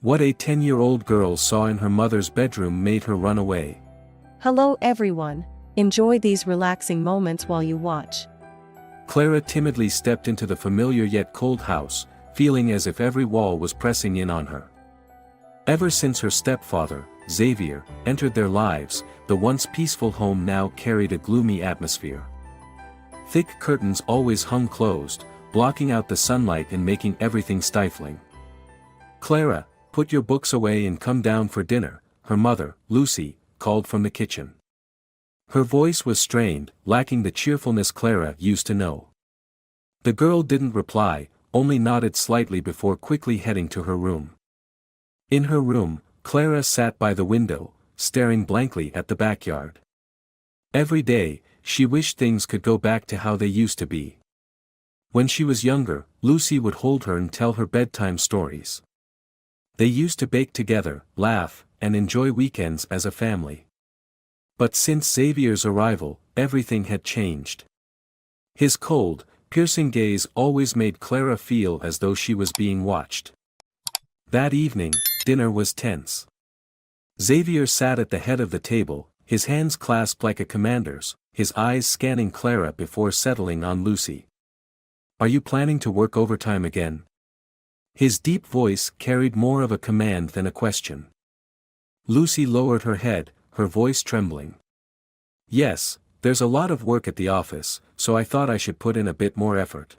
What a 10-year-old girl saw in her mother's bedroom made her run away. Hello everyone. Enjoy these relaxing moments while you watch. Clara timidly stepped into the familiar yet cold house, feeling as if every wall was pressing in on her. Ever since her stepfather, Xavier, entered their lives, the once peaceful home now carried a gloomy atmosphere. Thick curtains always hung closed, blocking out the sunlight and making everything stifling. "Clara, put your books away and come down for dinner," her mother, Lucy, called from the kitchen. Her voice was strained, lacking the cheerfulness Clara used to know. The girl didn't reply, only nodded slightly before quickly heading to her room. In her room, Clara sat by the window, staring blankly at the backyard. Every day, she wished things could go back to how they used to be. When she was younger, Lucy would hold her and tell her bedtime stories. They used to bake together, laugh, and enjoy weekends as a family. But since Xavier's arrival, everything had changed. His cold, piercing gaze always made Clara feel as though she was being watched. That evening, dinner was tense. Xavier sat at the head of the table, his hands clasped like a commander's, his eyes scanning Clara before settling on Lucy. "Are you planning to work overtime again?" His deep voice carried more of a command than a question. Lucy lowered her head, her voice trembling. "Yes, there's a lot of work at the office, so I thought I should put in a bit more effort."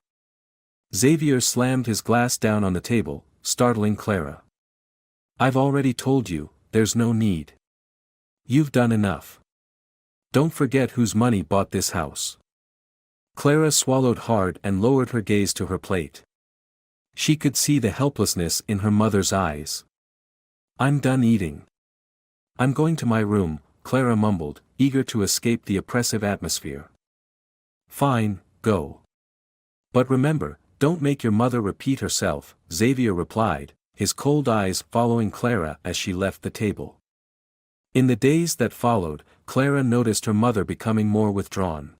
Xavier slammed his glass down on the table, startling Clara. "I've already told you, there's no need. You've done enough. Don't forget whose money bought this house." Clara swallowed hard and lowered her gaze to her plate. She could see the helplessness in her mother's eyes. "I'm done eating. I'm going to my room," Clara mumbled, eager to escape the oppressive atmosphere. "Fine, go. But remember, don't make your mother repeat herself," Xavier replied, his cold eyes following Clara as she left the table. In the days that followed, Clara noticed her mother becoming more withdrawn.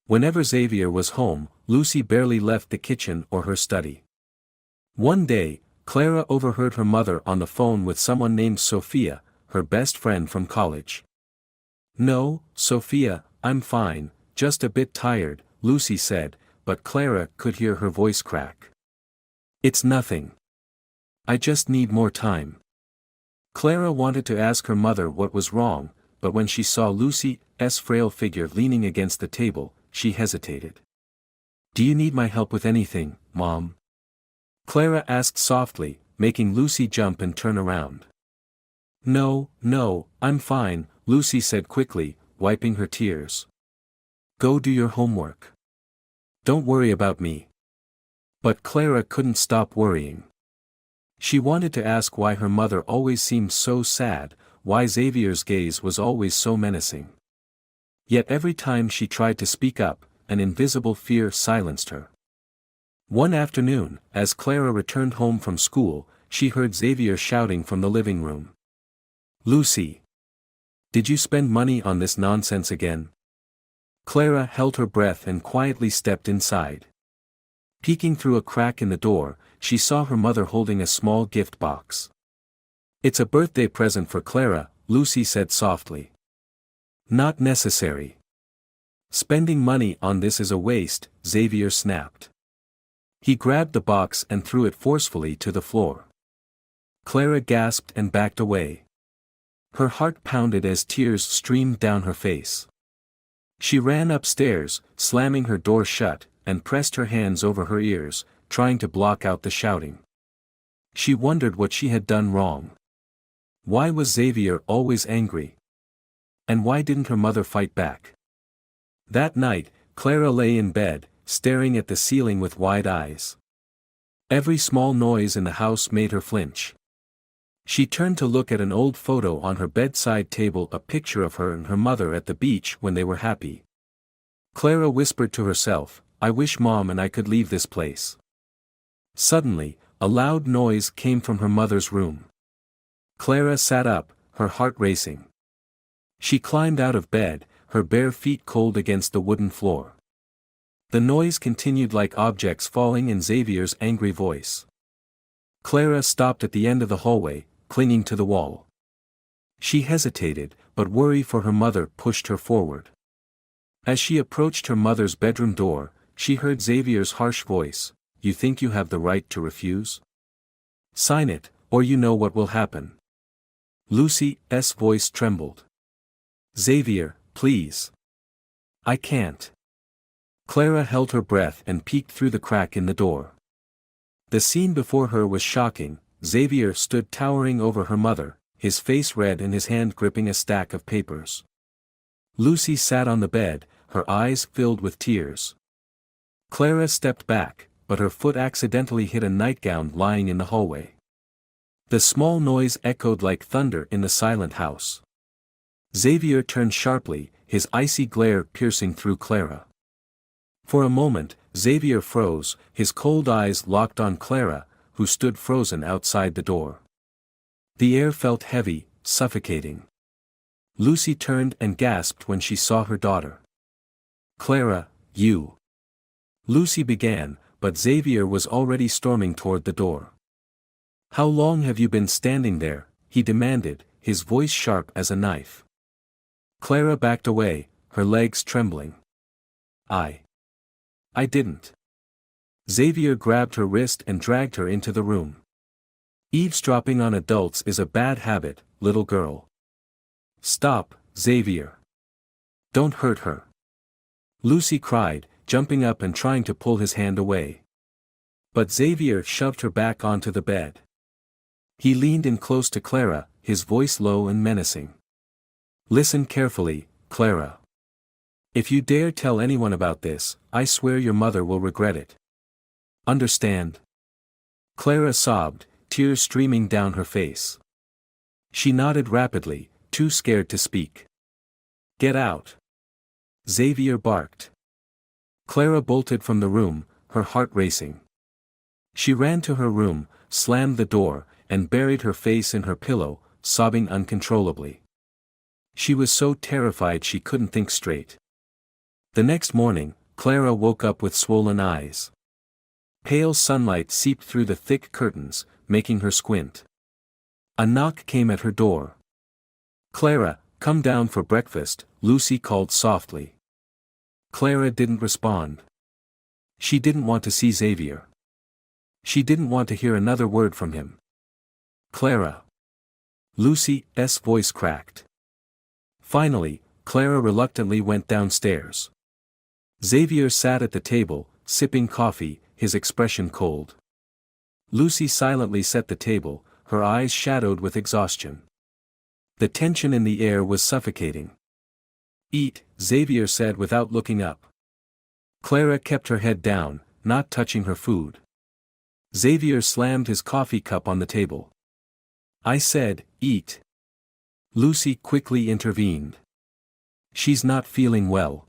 Whenever Xavier was home, Lucy barely left the kitchen or her study. One day, Clara overheard her mother on the phone with someone named Sophia, her best friend from college. "No, Sophia, I'm fine, just a bit tired," Lucy said, but Clara could hear her voice crack. "It's nothing. I just need more time." Clara wanted to ask her mother what was wrong, but when she saw Lucy's frail figure leaning against the table, she hesitated. "Do you need my help with anything, Mom?" Clara asked softly, making Lucy jump and turn around. No, I'm fine," Lucy said quickly, wiping her tears. "Go do your homework. Don't worry about me." But Clara couldn't stop worrying. She wanted to ask why her mother always seemed so sad, why Xavier's gaze was always so menacing. Yet every time she tried to speak up, an invisible fear silenced her. One afternoon, as Clara returned home from school, she heard Xavier shouting from the living room. "Lucy! Did you spend money on this nonsense again?" Clara held her breath and quietly stepped inside. Peeking through a crack in the door, she saw her mother holding a small gift box. "It's a birthday present for Clara," Lucy said softly. "Not necessary. Spending money on this is a waste," Xavier snapped. He grabbed the box and threw it forcefully to the floor. Clara gasped and backed away. Her heart pounded as tears streamed down her face. She ran upstairs, slamming her door shut, and pressed her hands over her ears, trying to block out the shouting. She wondered what she had done wrong. Why was Xavier always angry? And why didn't her mother fight back? That night, Clara lay in bed, staring at the ceiling with wide eyes. Every small noise in the house made her flinch. She turned to look at an old photo on her bedside table, a picture of her and her mother at the beach when they were happy. Clara whispered to herself, "I wish Mom and I could leave this place." Suddenly, a loud noise came from her mother's room. Clara sat up, her heart racing. She climbed out of bed, her bare feet cold against the wooden floor. The noise continued like objects falling in Xavier's angry voice. Clara stopped at the end of the hallway, clinging to the wall. She hesitated, but worry for her mother pushed her forward. As she approached her mother's bedroom door, she heard Xavier's harsh voice, "You think you have the right to refuse? Sign it, or you know what will happen." Lucy's voice trembled. "Xavier, please. I can't." Clara held her breath and peeked through the crack in the door. The scene before her was shocking. Xavier stood towering over her mother, his face red and his hand gripping a stack of papers. Lucy sat on the bed, her eyes filled with tears. Clara stepped back, but her foot accidentally hit a nightgown lying in the hallway. The small noise echoed like thunder in the silent house. Xavier turned sharply, his icy glare piercing through Clara. For a moment, Xavier froze, his cold eyes locked on Clara, who stood frozen outside the door. The air felt heavy, suffocating. Lucy turned and gasped when she saw her daughter. "Clara, you..." Lucy began, but Xavier was already storming toward the door. "How long have you been standing there?" he demanded, his voice sharp as a knife. Clara backed away, her legs trembling. I didn't." Xavier grabbed her wrist and dragged her into the room. "Eavesdropping on adults is a bad habit, little girl. Stop, Xavier. Don't hurt her." Lucy cried, jumping up and trying to pull his hand away. But Xavier shoved her back onto the bed. He leaned in close to Clara, his voice low and menacing. "Listen carefully, Clara. If you dare tell anyone about this, I swear your mother will regret it. Understand?" Clara sobbed, tears streaming down her face. She nodded rapidly, too scared to speak. "Get out!" Xavier barked. Clara bolted from the room, her heart racing. She ran to her room, slammed the door, and buried her face in her pillow, sobbing uncontrollably. She was so terrified she couldn't think straight. The next morning, Clara woke up with swollen eyes. Pale sunlight seeped through the thick curtains, making her squint. A knock came at her door. "Clara, come down for breakfast," Lucy called softly. Clara didn't respond. She didn't want to see Xavier. She didn't want to hear another word from him. "Clara." Lucy's voice cracked. Finally, Clara reluctantly went downstairs. Xavier sat at the table, sipping coffee, his expression cold. Lucy silently set the table, her eyes shadowed with exhaustion. The tension in the air was suffocating. "Eat," Xavier said without looking up. Clara kept her head down, not touching her food. Xavier slammed his coffee cup on the table. "I said, eat." Lucy quickly intervened. "She's not feeling well.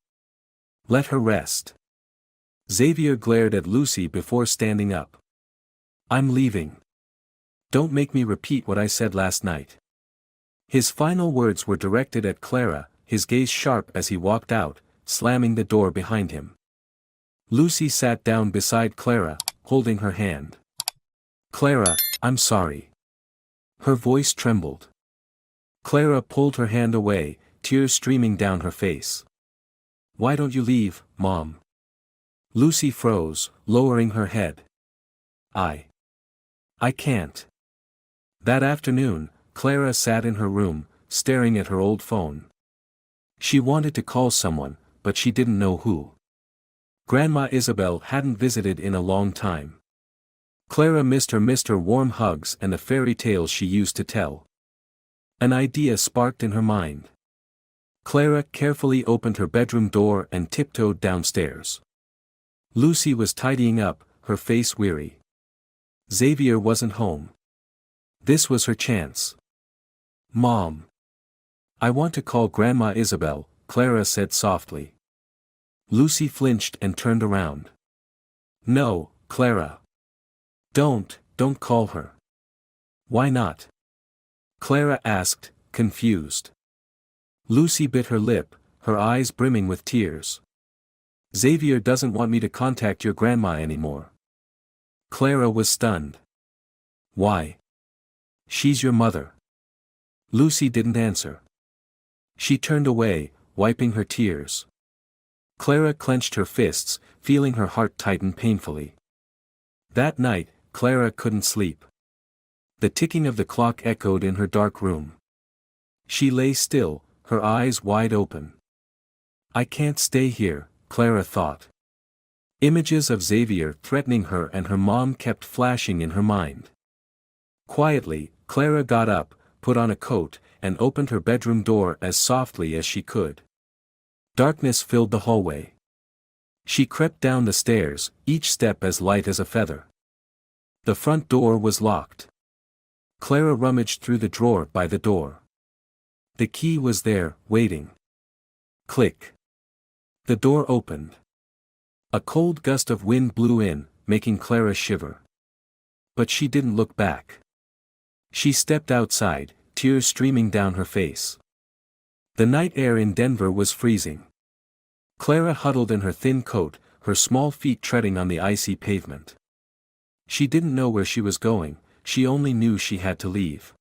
Let her rest." Xavier glared at Lucy before standing up. "I'm leaving. Don't make me repeat what I said last night." His final words were directed at Clara, his gaze sharp as he walked out, slamming the door behind him. Lucy sat down beside Clara, holding her hand. "Clara, I'm sorry." Her voice trembled. Clara pulled her hand away, tears streaming down her face. "Why don't you leave, Mom?" Lucy froze, lowering her head. I can't." That afternoon, Clara sat in her room, staring at her old phone. She wanted to call someone, but she didn't know who. Grandma Isabel hadn't visited in a long time. Clara missed her warm hugs and the fairy tales she used to tell. An idea sparked in her mind. Clara carefully opened her bedroom door and tiptoed downstairs. Lucy was tidying up, her face weary. Xavier wasn't home. This was her chance. "Mom. I want to call Grandma Isabel," Clara said softly. Lucy flinched and turned around. "No, Clara. Don't call her." "Why not?" Clara asked, confused. Lucy bit her lip, her eyes brimming with tears. "Xavier doesn't want me to contact your grandma anymore." Clara was stunned. Why? She's your mother. Lucy didn't answer. She turned away, wiping her tears. Clara clenched her fists, feeling her heart tighten painfully. That night, Clara couldn't sleep. The ticking of the clock echoed in her dark room. She lay still, her eyes wide open. I can't stay here, Clara thought. Images of Xavier threatening her and her mom kept flashing in her mind. Quietly, Clara got up, put on a coat, and opened her bedroom door as softly as she could. Darkness filled the hallway. She crept down the stairs, each step as light as a feather. The front door was locked. Clara rummaged through the drawer by the door. The key was there, waiting. Click. The door opened. A cold gust of wind blew in, making Clara shiver. But she didn't look back. She stepped outside, tears streaming down her face. The night air in Denver was freezing. Clara huddled in her thin coat, her small feet treading on the icy pavement. She didn't know where she was going, she only knew she had to leave.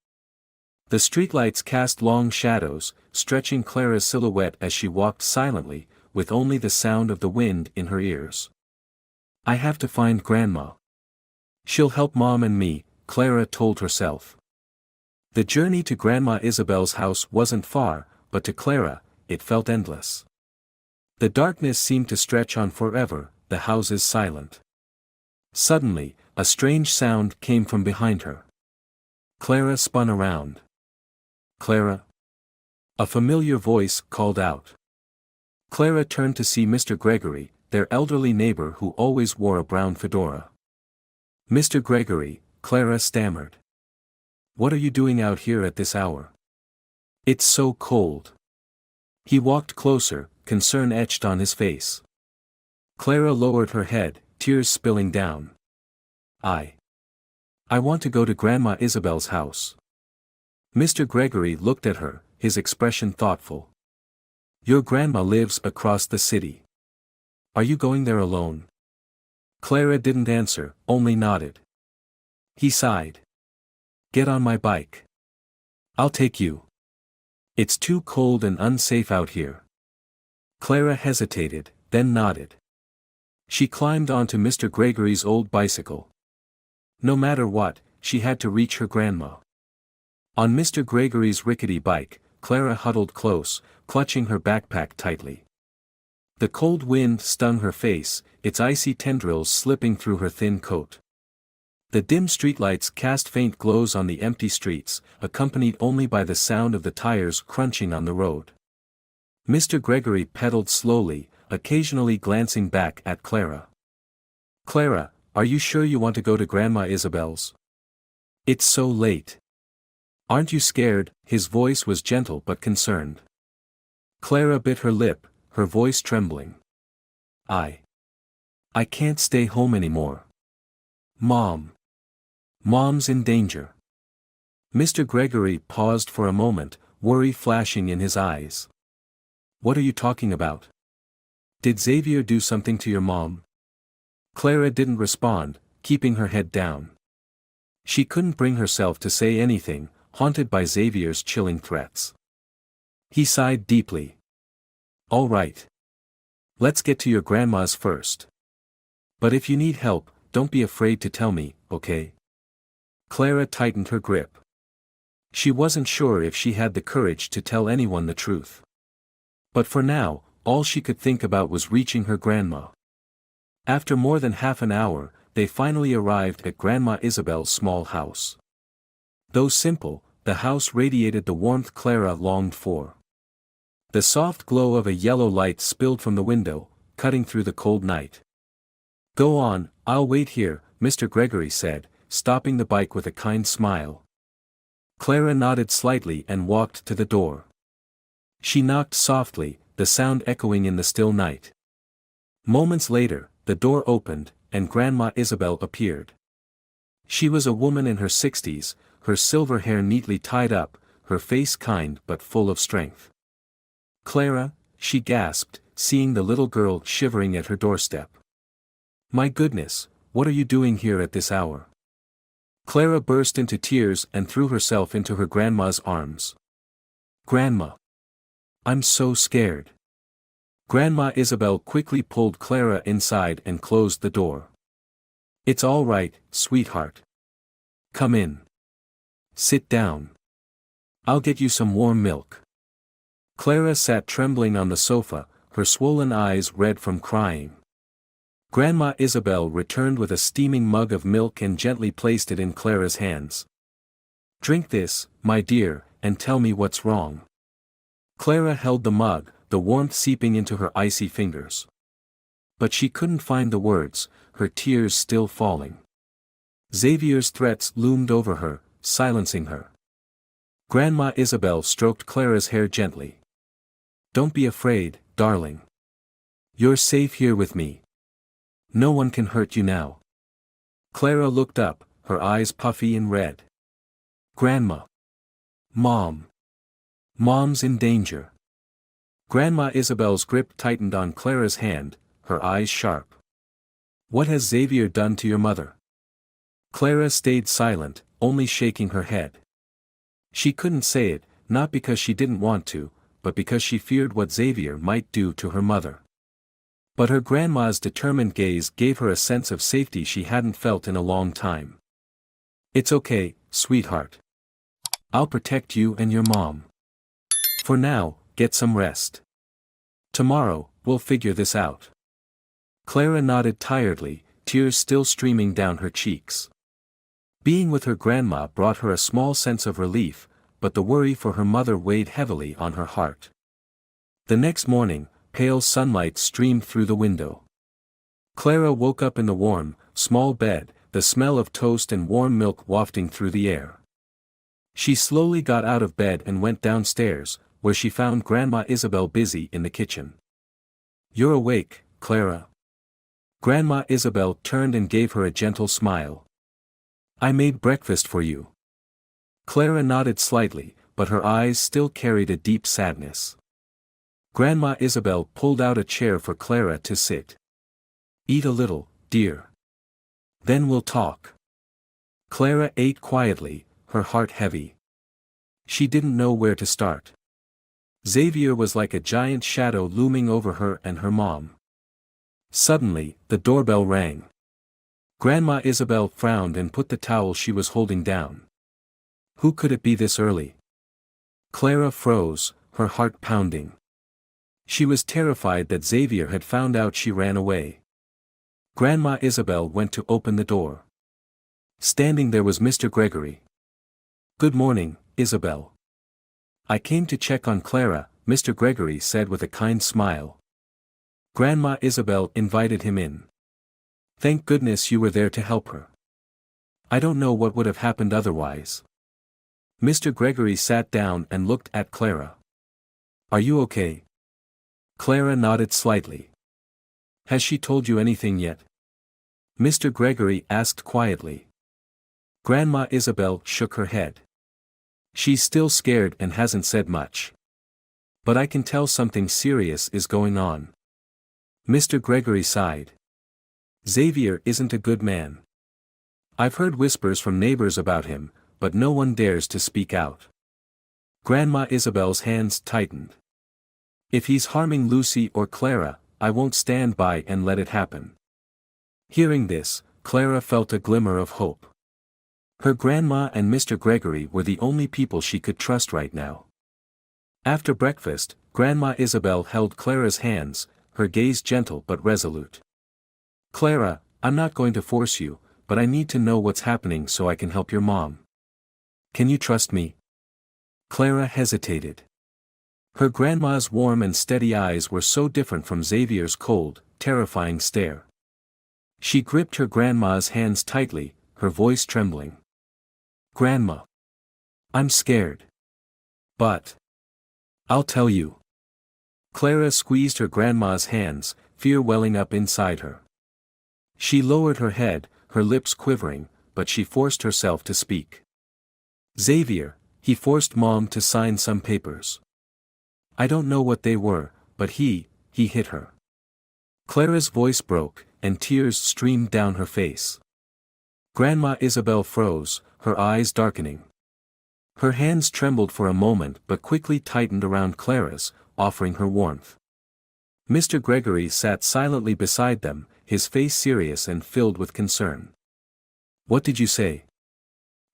The streetlights cast long shadows, stretching Clara's silhouette as she walked silently, with only the sound of the wind in her ears. I have to find Grandma. She'll help Mom and me, Clara told herself. The journey to Grandma Isabel's house wasn't far, but to Clara, it felt endless. The darkness seemed to stretch on forever, the houses silent. Suddenly, a strange sound came from behind her. Clara spun around. Clara? A familiar voice called out. Clara turned to see Mr. Gregory, their elderly neighbor who always wore a brown fedora. Mr. Gregory, Clara stammered. What are you doing out here at this hour? It's so cold. He walked closer, concern etched on his face. Clara lowered her head, tears spilling down. I want to go to Grandma Isabel's house. Mr. Gregory looked at her, his expression thoughtful. Your grandma lives across the city. Are you going there alone? Clara didn't answer, only nodded. He sighed. Get on my bike. I'll take you. It's too cold and unsafe out here. Clara hesitated, then nodded. She climbed onto Mr. Gregory's old bicycle. No matter what, she had to reach her grandma. On Mr. Gregory's rickety bike, Clara huddled close, clutching her backpack tightly. The cold wind stung her face, its icy tendrils slipping through her thin coat. The dim streetlights cast faint glows on the empty streets, accompanied only by the sound of the tires crunching on the road. Mr. Gregory pedaled slowly, occasionally glancing back at Clara. Clara, are you sure you want to go to Grandma Isabel's? It's so late. Aren't you scared? His voice was gentle but concerned. Clara bit her lip, her voice trembling. I can't stay home anymore. Mom's in danger. Mr. Gregory paused for a moment, worry flashing in his eyes. What are you talking about? Did Xavier do something to your mom? Clara didn't respond, keeping her head down. She couldn't bring herself to say anything, haunted by Xavier's chilling threats. He sighed deeply. All right. Let's get to your grandma's first. But if you need help, don't be afraid to tell me, okay? Clara tightened her grip. She wasn't sure if she had the courage to tell anyone the truth. But for now, all she could think about was reaching her grandma. After more than half an hour, they finally arrived at Grandma Isabel's small house. Though simple, the house radiated the warmth Clara longed for. The soft glow of a yellow light spilled from the window, cutting through the cold night. Go on, I'll wait here, Mr. Gregory said, stopping the bike with a kind smile. Clara nodded slightly and walked to the door. She knocked softly, the sound echoing in the still night. Moments later, the door opened, and Grandma Isabel appeared. She was a woman in her 60s, her silver hair neatly tied up, her face kind but full of strength. Clara, she gasped, seeing the little girl shivering at her doorstep. My goodness, what are you doing here at this hour? Clara burst into tears and threw herself into her grandma's arms. "Grandma! I'm so scared." Grandma Isabel quickly pulled Clara inside and closed the door. "It's all right, sweetheart. Come in. Sit down. I'll get you some warm milk." Clara sat trembling on the sofa, her swollen eyes red from crying. Grandma Isabel returned with a steaming mug of milk and gently placed it in Clara's hands. "Drink this, my dear, and tell me what's wrong." Clara held the mug, the warmth seeping into her icy fingers. But she couldn't find the words, her tears still falling. Xavier's threats loomed over her, silencing her. Grandma Isabel stroked Clara's hair gently. "Don't be afraid, darling. You're safe here with me. No one can hurt you now." Clara looked up, her eyes puffy and red. "Grandma. Mom. Mom's in danger." Grandma Isabel's grip tightened on Clara's hand, her eyes sharp. "What has Xavier done to your mother?" Clara stayed silent, only shaking her head. She couldn't say it, not because she didn't want to, but because she feared what Xavier might do to her mother. But her grandma's determined gaze gave her a sense of safety she hadn't felt in a long time. "It's okay, sweetheart. I'll protect you and your mom. For now, get some rest. Tomorrow, we'll figure this out." Clara nodded tiredly, tears still streaming down her cheeks. Being with her grandma brought her a small sense of relief, but the worry for her mother weighed heavily on her heart. The next morning, pale sunlight streamed through the window. Clara woke up in the warm, small bed, the smell of toast and warm milk wafting through the air. She slowly got out of bed and went downstairs, where she found Grandma Isabel busy in the kitchen. "You're awake, Clara." Grandma Isabel turned and gave her a gentle smile. "I made breakfast for you." Clara nodded slightly, but her eyes still carried a deep sadness. Grandma Isabel pulled out a chair for Clara to sit. "Eat a little, dear. Then we'll talk." Clara ate quietly, her heart heavy. She didn't know where to start. Xavier was like a giant shadow looming over her and her mom. Suddenly, the doorbell rang. Grandma Isabel frowned and put the towel she was holding down. Who could it be this early? Clara froze, her heart pounding. She was terrified that Xavier had found out she ran away. Grandma Isabel went to open the door. Standing there was Mr. Gregory. "Good morning, Isabel." "I came to check on Clara," Mr. Gregory said with a kind smile. Grandma Isabel invited him in. "Thank goodness you were there to help her. I don't know what would have happened otherwise." Mr. Gregory sat down and looked at Clara. "Are you okay?" Clara nodded slightly. "Has she told you anything yet?" Mr. Gregory asked quietly. Grandma Isabel shook her head. "She's still scared and hasn't said much. But I can tell something serious is going on." Mr. Gregory sighed. "Xavier isn't a good man. I've heard whispers from neighbors about him, but no one dares to speak out." Grandma Isabel's hands tightened. "If he's harming Lucy or Clara, I won't stand by and let it happen." Hearing this, Clara felt a glimmer of hope. Her grandma and Mr. Gregory were the only people she could trust right now. After breakfast, Grandma Isabel held Clara's hands, her gaze gentle but resolute. "Clara, I'm not going to force you, but I need to know what's happening so I can help your mom. Can you trust me?" Clara hesitated. Her grandma's warm and steady eyes were so different from Xavier's cold, terrifying stare. She gripped her grandma's hands tightly, her voice trembling. "Grandma. I'm scared. But I'll tell you." Clara squeezed her grandma's hands, fear welling up inside her. She lowered her head, her lips quivering, but she forced herself to speak. "Xavier, he forced Mom to sign some papers. I don't know what they were, but he hit her." Clara's voice broke, and tears streamed down her face. Grandma Isabel froze, her eyes darkening. Her hands trembled for a moment but quickly tightened around Clara's, offering her warmth. Mr. Gregory sat silently beside them, his face serious and filled with concern. "What did you say?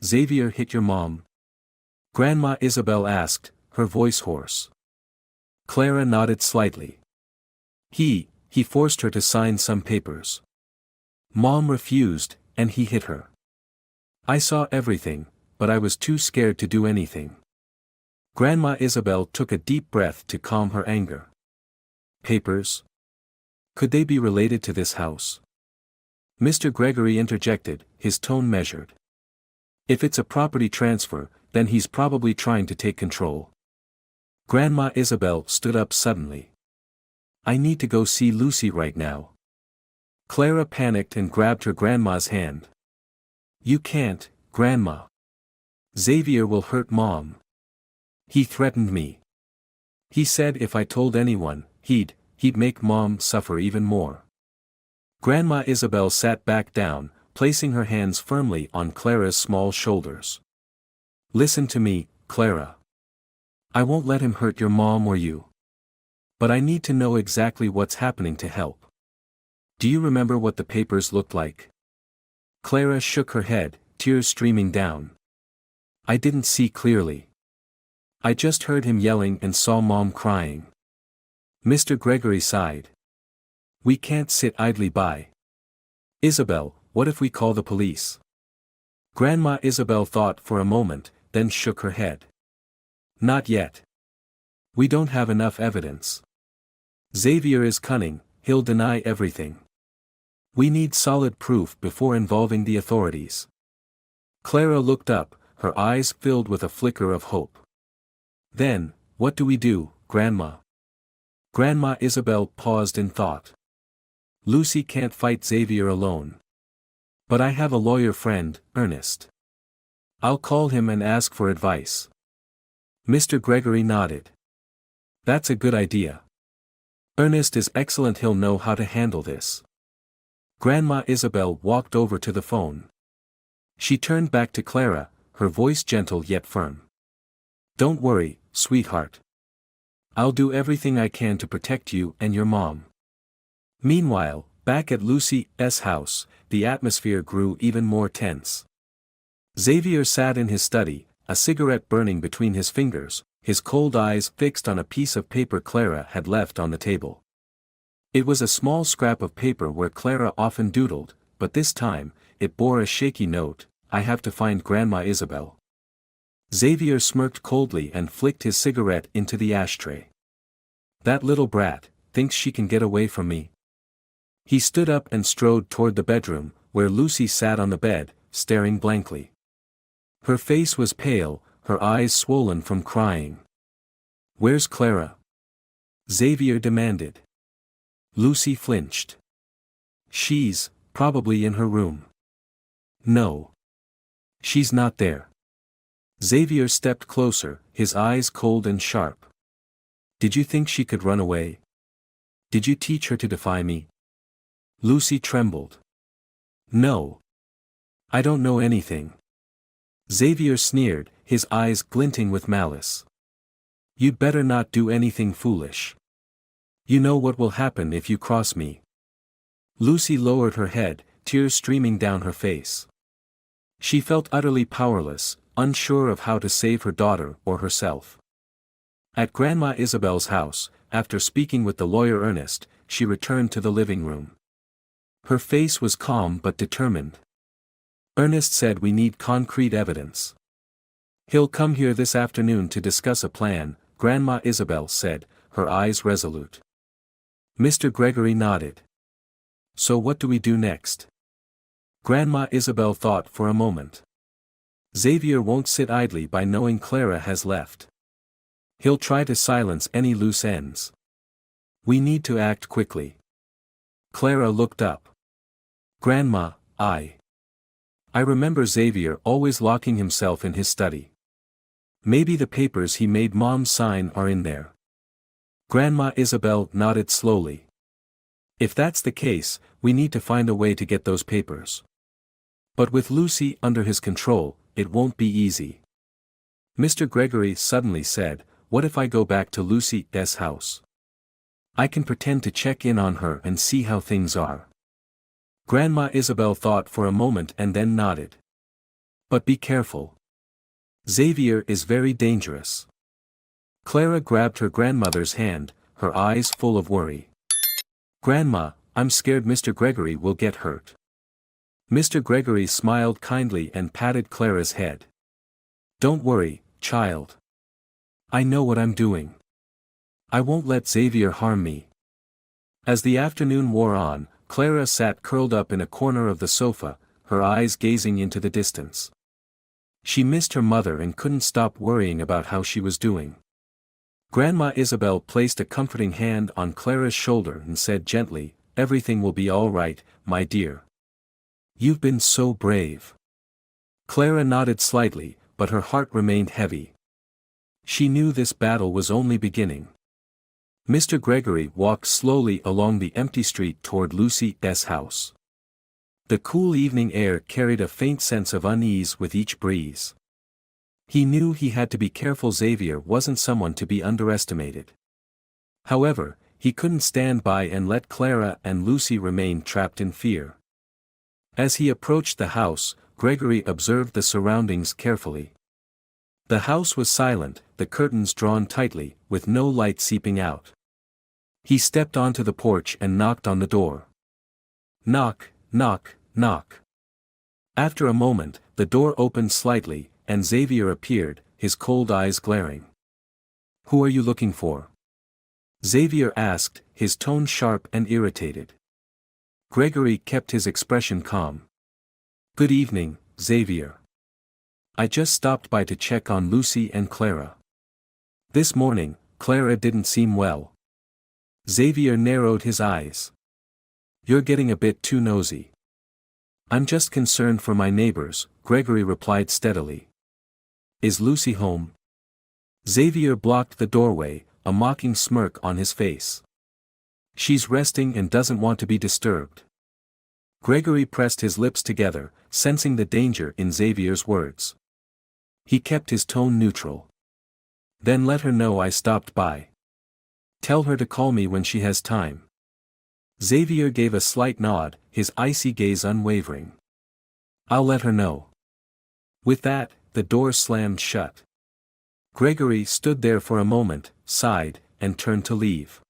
Xavier hit your mom?" Grandma Isabel asked, her voice hoarse. Clara nodded slightly. He forced her to sign some papers. Mom refused, and he hit her. I saw everything, but I was too scared to do anything. Grandma Isabel took a deep breath to calm her anger. Papers? Could they be related to this house? Mr. Gregory interjected, his tone measured. If it's a property transfer, then he's probably trying to take control. Grandma Isabel stood up suddenly. I need to go see Lucy right now. Clara panicked and grabbed her grandma's hand. You can't, Grandma. Xavier will hurt Mom. He threatened me. He said if I told anyone, he'd make Mom suffer even more. Grandma Isabel sat back down, placing her hands firmly on Clara's small shoulders. Listen to me, Clara. I won't let him hurt your mom or you. But I need to know exactly what's happening to help. Do you remember what the papers looked like? Clara shook her head, tears streaming down. I didn't see clearly. I just heard him yelling and saw Mom crying. Mr. Gregory sighed. We can't sit idly by. Isabel, what if we call the police? Grandma Isabel thought for a moment, then shook her head. Not yet. We don't have enough evidence. Xavier is cunning, he'll deny everything. We need solid proof before involving the authorities. Clara looked up, her eyes filled with a flicker of hope. Then, what do we do, Grandma? Grandma Isabel paused in thought. Lucy can't fight Xavier alone. But I have a lawyer friend, Ernest. I'll call him and ask for advice. Mr. Gregory nodded. That's a good idea. Ernest is excellent, he'll know how to handle this. Grandma Isabel walked over to the phone. She turned back to Clara, her voice gentle yet firm. Don't worry, sweetheart. I'll do everything I can to protect you and your mom. Meanwhile, back at Lucy's house, the atmosphere grew even more tense. Xavier sat in his study, a cigarette burning between his fingers, his cold eyes fixed on a piece of paper Clara had left on the table. It was a small scrap of paper where Clara often doodled, but this time, it bore a shaky note, I have to find Grandma Isabel. Xavier smirked coldly and flicked his cigarette into the ashtray. That little brat thinks she can get away from me. He stood up and strode toward the bedroom, where Lucy sat on the bed, staring blankly. Her face was pale, her eyes swollen from crying. Where's Clara? Xavier demanded. Lucy flinched. She's probably in her room. No. She's not there. Xavier stepped closer, his eyes cold and sharp. Did you think she could run away? Did you teach her to defy me? Lucy trembled. No. I don't know anything. Xavier sneered, his eyes glinting with malice. You'd better not do anything foolish. You know what will happen if you cross me. Lucy lowered her head, tears streaming down her face. She felt utterly powerless, unsure of how to save her daughter or herself. At Grandma Isabel's house, after speaking with the lawyer Ernest, she returned to the living room. Her face was calm but determined. Ernest said we need concrete evidence. He'll come here this afternoon to discuss a plan, Grandma Isabel said, her eyes resolute. Mr. Gregory nodded. So what do we do next? Grandma Isabel thought for a moment. Xavier won't sit idly by knowing Clara has left. He'll try to silence any loose ends. We need to act quickly. Clara looked up. Grandma, I remember Xavier always locking himself in his study. Maybe the papers he made Mom sign are in there. Grandma Isabel nodded slowly. If that's the case, we need to find a way to get those papers. But with Lucy under his control, it won't be easy. Mr. Gregory suddenly said, "What if I go back to Lucy's house? I can pretend to check in on her and see how things are." Grandma Isabel thought for a moment and then nodded. "But be careful. Xavier is very dangerous." Clara grabbed her grandmother's hand, her eyes full of worry. "Grandma, I'm scared Mr. Gregory will get hurt." Mr. Gregory smiled kindly and patted Clara's head. "Don't worry, child. I know what I'm doing. I won't let Xavier harm me." As the afternoon wore on, Clara sat curled up in a corner of the sofa, her eyes gazing into the distance. She missed her mother and couldn't stop worrying about how she was doing. Grandma Isabel placed a comforting hand on Clara's shoulder and said gently, "Everything will be all right, my dear. You've been so brave." Clara nodded slightly, but her heart remained heavy. She knew this battle was only beginning. Mr. Gregory walked slowly along the empty street toward Lucy's house. The cool evening air carried a faint sense of unease with each breeze. He knew he had to be careful. Xavier wasn't someone to be underestimated. However, he couldn't stand by and let Clara and Lucy remain trapped in fear. As he approached the house, Gregory observed the surroundings carefully. The house was silent, the curtains drawn tightly, with no light seeping out. He stepped onto the porch and knocked on the door. Knock, knock, knock. After a moment, the door opened slightly, and Xavier appeared, his cold eyes glaring. "Who are you looking for?" Xavier asked, his tone sharp and irritated. Gregory kept his expression calm. "Good evening, Xavier. I just stopped by to check on Lucy and Clara. This morning, Clara didn't seem well." Xavier narrowed his eyes. "You're getting a bit too nosy." "I'm just concerned for my neighbors," Gregory replied steadily. "Is Lucy home?" Xavier blocked the doorway, a mocking smirk on his face. "She's resting and doesn't want to be disturbed." Gregory pressed his lips together, sensing the danger in Xavier's words. He kept his tone neutral. "Then let her know I stopped by. Tell her to call me when she has time." Xavier gave a slight nod, his icy gaze unwavering. "I'll let her know." With that, the door slammed shut. Gregory stood there for a moment, sighed, and turned to leave.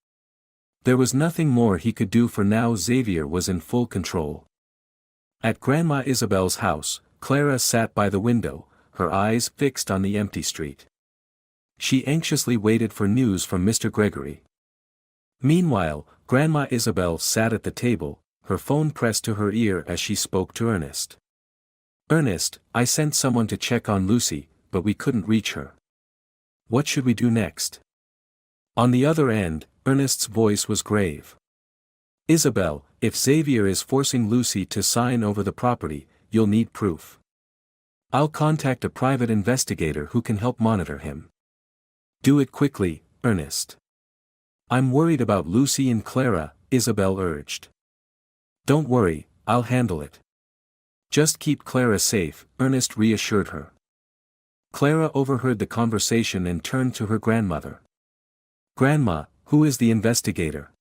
There was nothing more he could do for now. Xavier was in full control. At Grandma Isabel's house, Clara sat by the window, her eyes fixed on the empty street. She anxiously waited for news from Mr. Gregory. Meanwhile, Grandma Isabel sat at the table, her phone pressed to her ear as she spoke to Ernest. "Ernest, I sent someone to check on Lucy, but we couldn't reach her. What should we do next?" On the other end, Ernest's voice was grave. "Isabel, if Xavier is forcing Lucy to sign over the property, you'll need proof. I'll contact a private investigator who can help monitor him. Do it quickly, Ernest." "I'm worried about Lucy and Clara," Isabel urged. "Don't worry, I'll handle it. Just keep Clara safe," Ernest reassured her. Clara overheard the conversation and turned to her grandmother. "Grandma, who is the investigator?"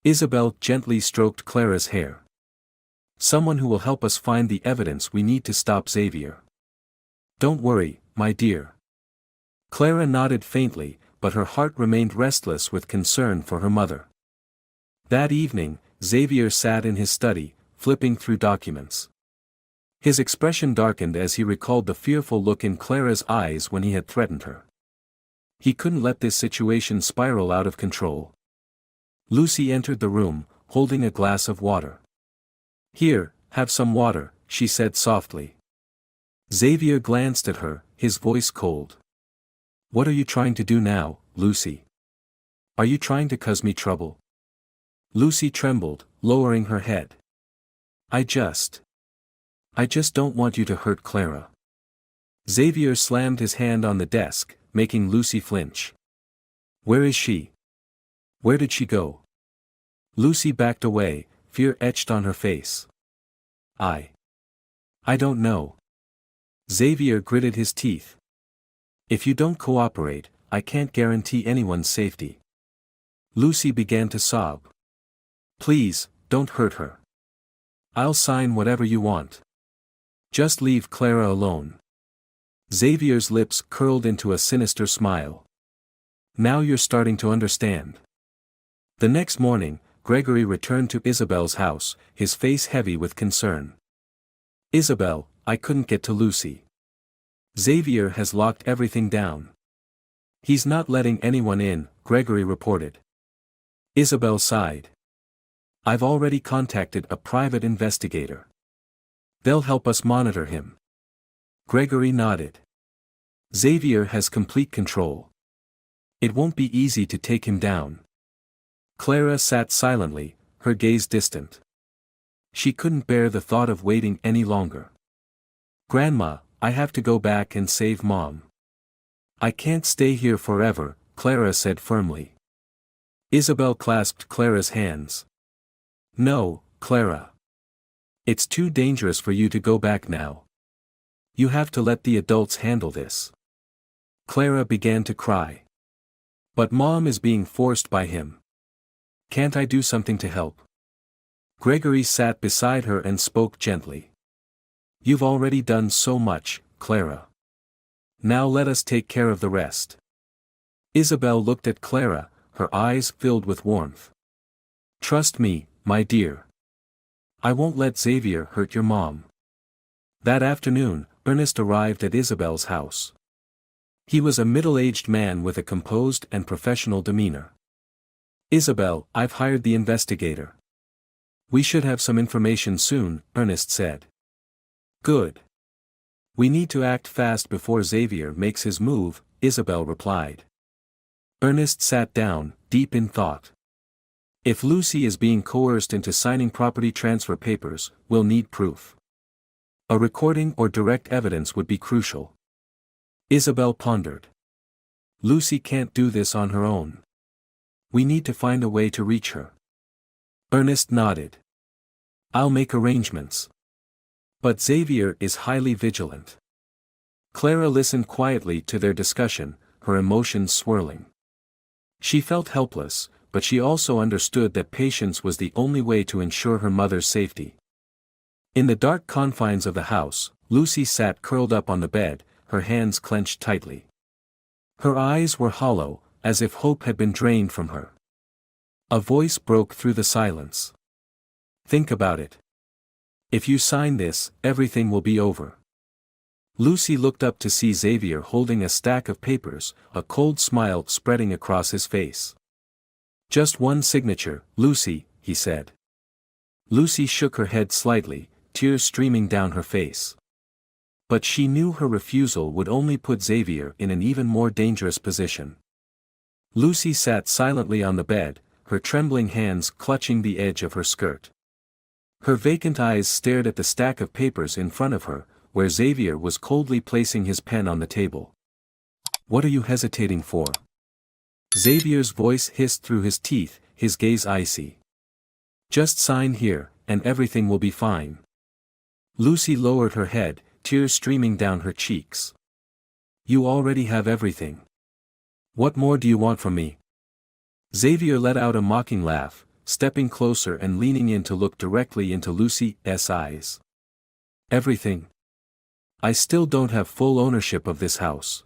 Isabel gently stroked Clara's hair. "Someone who will help us find the evidence we need to stop Xavier." "Don't worry, my dear." Clara nodded faintly, but her heart remained restless with concern for her mother. That evening, Xavier sat in his study, flipping through documents. His expression darkened as he recalled the fearful look in Clara's eyes when he had threatened her. He couldn't let this situation spiral out of control. Lucy entered the room, holding a glass of water. "Here, have some water," she said softly. Xavier glanced at her, his voice cold. "What are you trying to do now, Lucy? Are you trying to cause me trouble?" Lucy trembled, lowering her head. I just don't want you to hurt Clara." Xavier slammed his hand on the desk, making Lucy flinch. "Where is she? Where did she go?" Lucy backed away, fear etched on her face. I don't know. Xavier gritted his teeth. If you don't cooperate, I can't guarantee anyone's safety. Lucy began to sob. Please, don't hurt her. I'll sign whatever you want. Just leave Clara alone. Xavier's lips curled into a sinister smile. Now you're starting to understand. The next morning, Gregory returned to Isabel's house, his face heavy with concern. Isabel, I couldn't get to Lucy. Xavier has locked everything down. He's not letting anyone in, Gregory reported. Isabel sighed. I've already contacted a private investigator. They'll help us monitor him. Gregory nodded. Xavier has complete control. It won't be easy to take him down. Clara sat silently, her gaze distant. She couldn't bear the thought of waiting any longer. Grandma, I have to go back and save Mom. I can't stay here forever, Clara said firmly. Isabel clasped Clara's hands. No, Clara. It's too dangerous for you to go back now. You have to let the adults handle this. Clara began to cry. But Mom is being forced by him. Can't I do something to help? Gregory sat beside her and spoke gently. You've already done so much, Clara. Now let us take care of the rest. Isabel looked at Clara, her eyes filled with warmth. Trust me, my dear. I won't let Xavier hurt your mom. That afternoon, Ernest arrived at Isabel's house. He was a middle-aged man with a composed and professional demeanor. Isabel, I've hired the investigator. We should have some information soon, Ernest said. Good. We need to act fast before Xavier makes his move, Isabel replied. Ernest sat down, deep in thought. If Lucy is being coerced into signing property transfer papers, we'll need proof. A recording or direct evidence would be crucial. Isabel pondered. Lucy can't do this on her own. We need to find a way to reach her. Ernest nodded. I'll make arrangements. But Xavier is highly vigilant. Clara listened quietly to their discussion, her emotions swirling. She felt helpless, but she also understood that patience was the only way to ensure her mother's safety. In the dark confines of the house, Lucy sat curled up on the bed, her hands clenched tightly. Her eyes were hollow, as if hope had been drained from her. A voice broke through the silence. Think about it. If you sign this, everything will be over. Lucy looked up to see Xavier holding a stack of papers, a cold smile spreading across his face. Just one signature, Lucy, he said. Lucy shook her head slightly, tears streaming down her face. But she knew her refusal would only put Xavier in an even more dangerous position. Lucy sat silently on the bed, her trembling hands clutching the edge of her skirt. Her vacant eyes stared at the stack of papers in front of her, where Xavier was coldly placing his pen on the table. What are you hesitating for? Xavier's voice hissed through his teeth, his gaze icy. Just sign here, and everything will be fine. Lucy lowered her head, tears streaming down her cheeks. You already have everything. What more do you want from me? Xavier let out a mocking laugh, stepping closer and leaning in to look directly into Lucy's eyes. Everything. I still don't have full ownership of this house.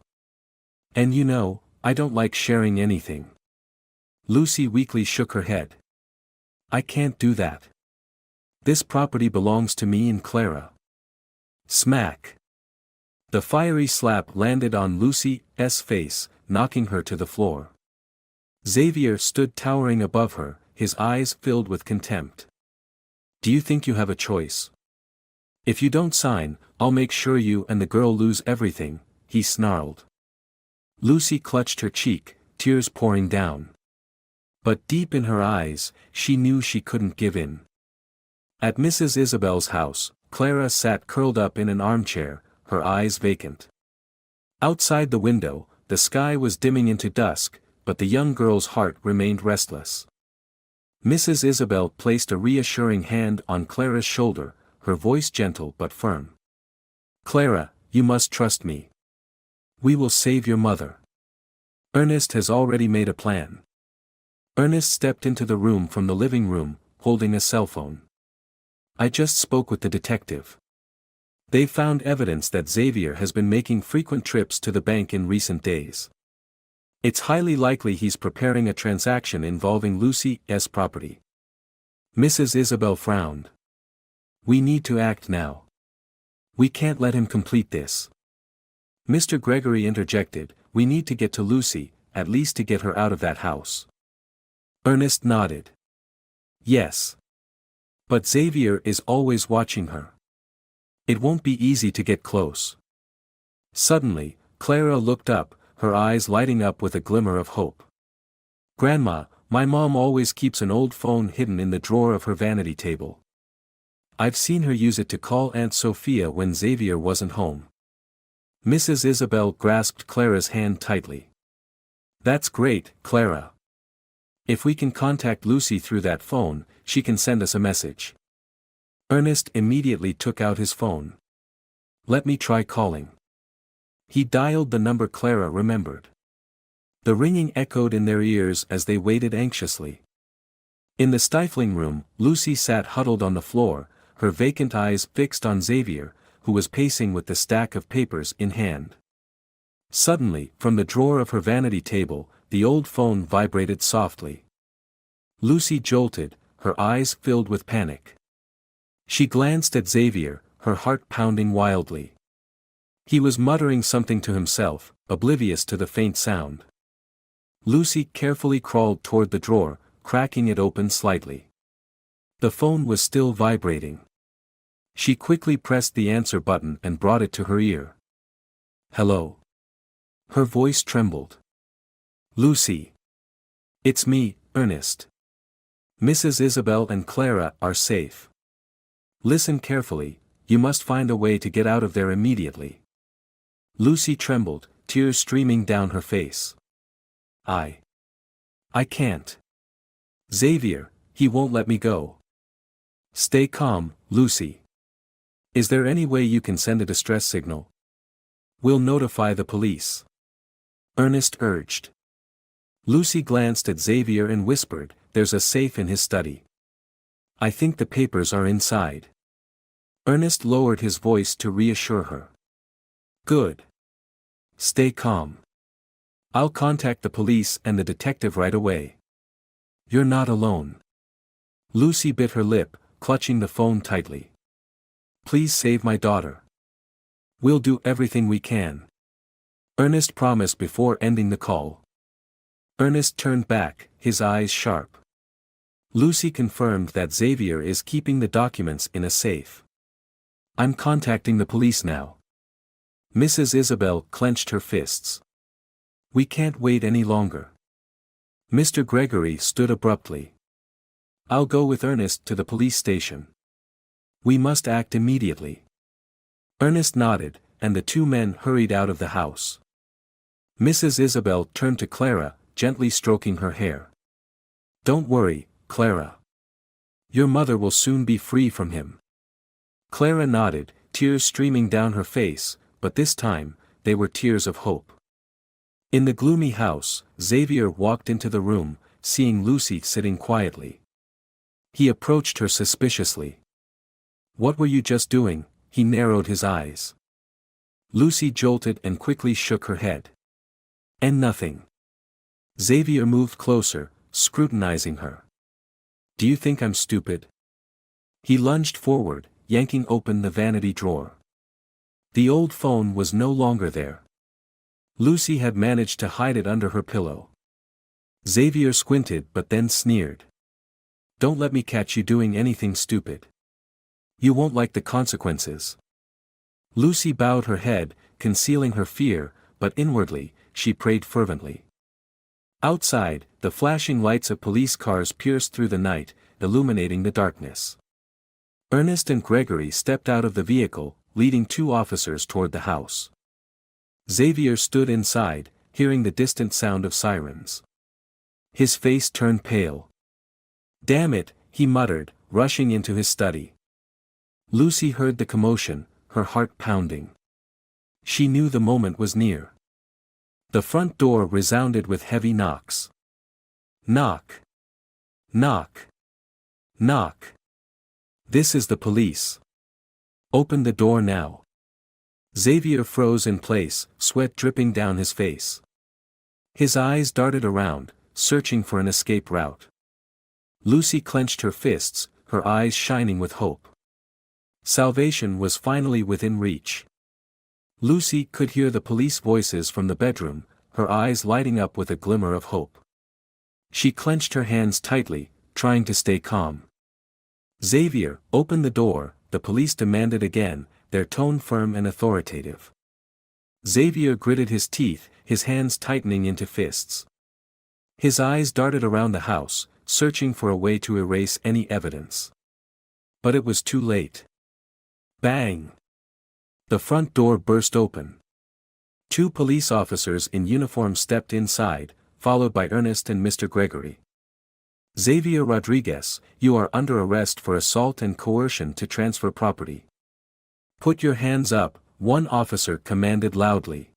And you know, I don't like sharing anything. Lucy weakly shook her head. I can't do that. This property belongs to me and Clara. Smack. The fiery slap landed on Lucy's face, knocking her to the floor. Xavier stood towering above her, his eyes filled with contempt. Do you think you have a choice? If you don't sign, I'll make sure you and the girl lose everything, he snarled. Lucy clutched her cheek, tears pouring down. But deep in her eyes, she knew she couldn't give in. At Mrs. Isabel's house, Clara sat curled up in an armchair, her eyes vacant. Outside the window, the sky was dimming into dusk, but the young girl's heart remained restless. Mrs. Isabel placed a reassuring hand on Clara's shoulder, her voice gentle but firm. Clara, you must trust me. We will save your mother. Ernest has already made a plan. Ernest stepped into the room from the living room, holding a cell phone. I just spoke with the detective. They found evidence that Xavier has been making frequent trips to the bank in recent days. It's highly likely he's preparing a transaction involving Lucy's property. Mrs. Isabel frowned. We need to act now. We can't let him complete this. Mr. Gregory interjected, we need to get to Lucy, at least to get her out of that house. Ernest nodded. Yes. But Xavier is always watching her. It won't be easy to get close. Suddenly, Clara looked up, her eyes lighting up with a glimmer of hope. Grandma, my mom always keeps an old phone hidden in the drawer of her vanity table. I've seen her use it to call Aunt Sophia when Xavier wasn't home. Mrs. Isabel grasped Clara's hand tightly. That's great, Clara. If we can contact Lucy through that phone, she can send us a message. Ernest immediately took out his phone. Let me try calling. He dialed the number Clara remembered. The ringing echoed in their ears as they waited anxiously. In the stifling room, Lucy sat huddled on the floor, her vacant eyes fixed on Xavier, who was pacing with the stack of papers in hand. Suddenly, from the drawer of her vanity table, the old phone vibrated softly. Lucy jolted, her eyes filled with panic. She glanced at Xavier, her heart pounding wildly. He was muttering something to himself, oblivious to the faint sound. Lucy carefully crawled toward the drawer, cracking it open slightly. The phone was still vibrating. She quickly pressed the answer button and brought it to her ear. Hello. Her voice trembled. Lucy. It's me, Ernest. Mrs. Isabel and Clara are safe. Listen carefully, you must find a way to get out of there immediately. Lucy trembled, tears streaming down her face. I can't. Xavier, he won't let me go. Stay calm, Lucy. Is there any way you can send a distress signal? We'll notify the police. Ernest urged. Lucy glanced at Xavier and whispered, there's a safe in his study. I think the papers are inside. Ernest lowered his voice to reassure her. Good. Stay calm. I'll contact the police and the detective right away. You're not alone. Lucy bit her lip, clutching the phone tightly. Please save my daughter. We'll do everything we can. Ernest promised before ending the call. Ernest turned back, his eyes sharp. Lucy confirmed that Xavier is keeping the documents in a safe. I'm contacting the police now. Mrs. Isabel clenched her fists. We can't wait any longer. Mr. Gregory stood abruptly. I'll go with Ernest to the police station. We must act immediately. Ernest nodded, and the two men hurried out of the house. Mrs. Isabel turned to Clara, gently stroking her hair. Don't worry, Clara. Your mother will soon be free from him. Clara nodded, tears streaming down her face, but this time, they were tears of hope. In the gloomy house, Xavier walked into the room, seeing Lucy sitting quietly. He approached her suspiciously. What were you just doing? He narrowed his eyes. Lucy jolted and quickly shook her head. And nothing. Xavier moved closer, scrutinizing her. Do you think I'm stupid? He lunged forward, yanking open the vanity drawer. The old phone was no longer there. Lucy had managed to hide it under her pillow. Xavier squinted but then sneered. Don't let me catch you doing anything stupid. You won't like the consequences. Lucy bowed her head, concealing her fear, but inwardly, she prayed fervently. Outside, the flashing lights of police cars pierced through the night, illuminating the darkness. Ernest and Gregory stepped out of the vehicle, leading two officers toward the house. Xavier stood inside, hearing the distant sound of sirens. His face turned pale. Damn it, he muttered, rushing into his study. Lucy heard the commotion, her heart pounding. She knew the moment was near. The front door resounded with heavy knocks. Knock. Knock. Knock. This is the police. Open the door now. Xavier froze in place, sweat dripping down his face. His eyes darted around, searching for an escape route. Lucy clenched her fists, her eyes shining with hope. Salvation was finally within reach. Lucy could hear the police voices from the bedroom, her eyes lighting up with a glimmer of hope. She clenched her hands tightly, trying to stay calm. Xavier, open the door, the police demanded again, their tone firm and authoritative. Xavier gritted his teeth, his hands tightening into fists. His eyes darted around the house, searching for a way to erase any evidence. But it was too late. Bang! The front door burst open. Two police officers in uniform stepped inside, followed by Ernest and Mr. Gregory. Xavier Rodriguez, you are under arrest for assault and coercion to transfer property. Put your hands up, one officer commanded loudly.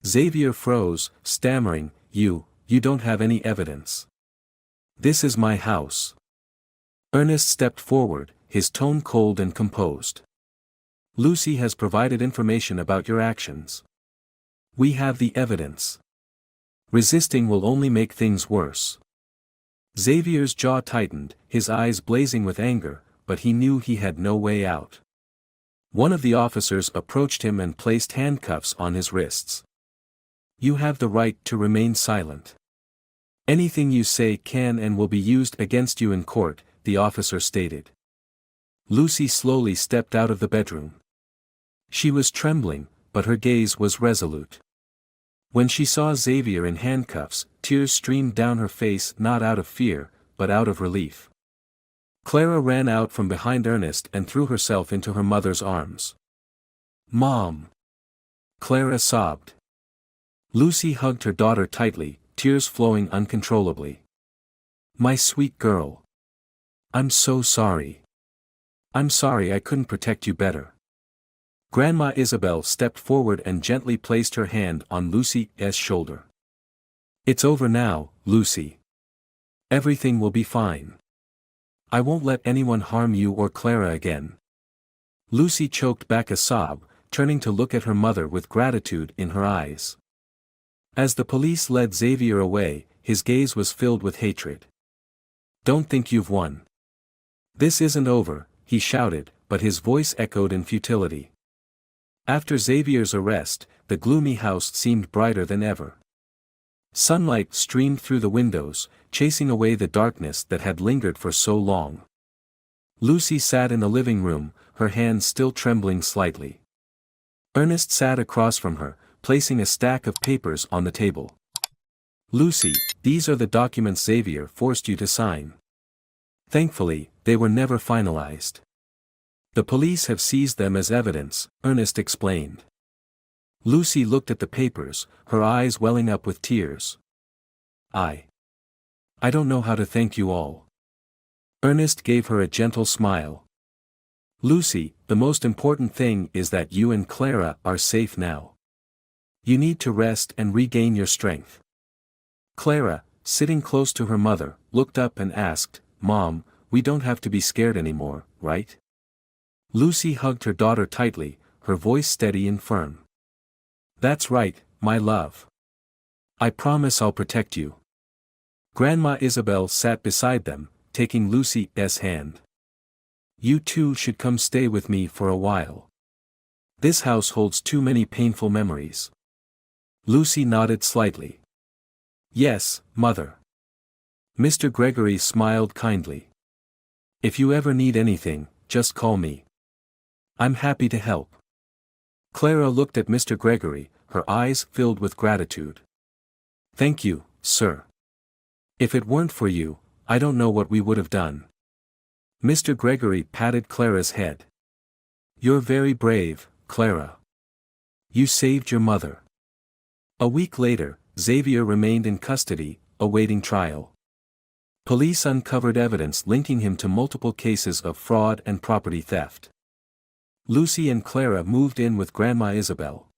Xavier froze, stammering, You don't have any evidence. This is my house. Ernest stepped forward, his tone cold and composed. Lucy has provided information about your actions. We have the evidence. Resisting will only make things worse. Xavier's jaw tightened, his eyes blazing with anger, but he knew he had no way out. One of the officers approached him and placed handcuffs on his wrists. You have the right to remain silent. Anything you say can and will be used against you in court, the officer stated. Lucy slowly stepped out of the bedroom. She was trembling, but her gaze was resolute. When she saw Xavier in handcuffs, tears streamed down her face, not out of fear, but out of relief. Clara ran out from behind Ernest and threw herself into her mother's arms. Mom! Clara sobbed. Lucy hugged her daughter tightly, tears flowing uncontrollably. My sweet girl. I'm so sorry. I'm sorry I couldn't protect you better. Grandma Isabel stepped forward and gently placed her hand on Lucy's shoulder. It's over now, Lucy. Everything will be fine. I won't let anyone harm you or Clara again. Lucy choked back a sob, turning to look at her mother with gratitude in her eyes. As the police led Xavier away, his gaze was filled with hatred. Don't think you've won. This isn't over, he shouted, but his voice echoed in futility. After Xavier's arrest, the gloomy house seemed brighter than ever. Sunlight streamed through the windows, chasing away the darkness that had lingered for so long. Lucy sat in the living room, her hands still trembling slightly. Ernest sat across from her, placing a stack of papers on the table. Lucy, these are the documents Xavier forced you to sign. Thankfully, they were never finalized. The police have seized them as evidence, Ernest explained. Lucy looked at the papers, her eyes welling up with tears. I don't know how to thank you all. Ernest gave her a gentle smile. Lucy, the most important thing is that you and Clara are safe now. You need to rest and regain your strength. Clara, sitting close to her mother, looked up and asked, Mom, we don't have to be scared anymore, right? Lucy hugged her daughter tightly, her voice steady and firm. That's right, my love. I promise I'll protect you. Grandma Isabel sat beside them, taking Lucy's hand. You two should come stay with me for a while. This house holds too many painful memories. Lucy nodded slightly. Yes, Mother. Mr. Gregory smiled kindly. If you ever need anything, just call me. I'm happy to help. Clara looked at Mr. Gregory, her eyes filled with gratitude. Thank you, sir. If it weren't for you, I don't know what we would have done. Mr. Gregory patted Clara's head. You're very brave, Clara. You saved your mother. A week later, Xavier remained in custody, awaiting trial. Police uncovered evidence linking him to multiple cases of fraud and property theft. Lucy and Clara moved in with Grandma Isabel.